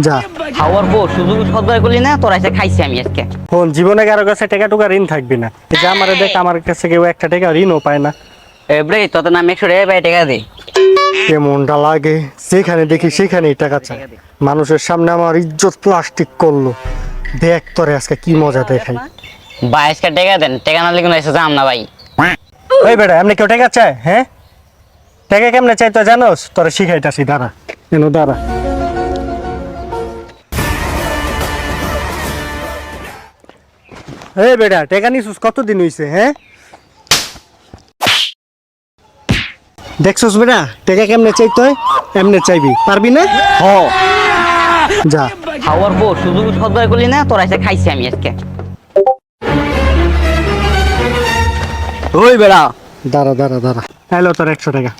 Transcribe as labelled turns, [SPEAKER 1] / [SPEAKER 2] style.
[SPEAKER 1] যা
[SPEAKER 2] খাওয়ার বউ শুধু সদবার করলি না, তোর এসে খাইছি আমি আজকে।
[SPEAKER 1] ফোন জীবনে কারো কাছে টাকা টুকা ঋণ থাকবি না। এই যে আমারে দেখ, আমার কাছে কেউ একটা টাকা ঋণও পায় না।
[SPEAKER 2] এবারে তোর নাম 100 টাকা পাই, টাকা দে।
[SPEAKER 1] কেমনটা লাগে, যেখানে দেখি সেখানেই টাকা চায়। মানুষের সামনে আমার ইজ্জত প্লাস্টিক করলো। দেখ তোরে আজকে কি মজা দেখাই।
[SPEAKER 2] 22 টাকা দেন, টাকা না লিখুন এসে যাম না ভাই।
[SPEAKER 1] ওই বেটা, এমনি কেউ টাকা চায়? হ্যাঁ, টাকা কেমনে চাই তো জানোস? তোরা শিখাইতাছি, দাঁড়া এনো দাঁড়া। এই বেটা, টাকা নিছিস কতদিন হইছে? হ্যাঁ, দেখছস বেটা টাকা কেমনে চাইতে হয়? এমনে চাইবি, পারবি না?
[SPEAKER 2] হ,
[SPEAKER 1] যা।
[SPEAKER 2] খাওয়ার বউ শুধু সদবার করলি না, তোর এসে খাইছি আমি আজকে। ওই বেড়া,
[SPEAKER 1] দাঁড়া দাঁড়া দাঁড়া, এলো তোর 100 টাকা।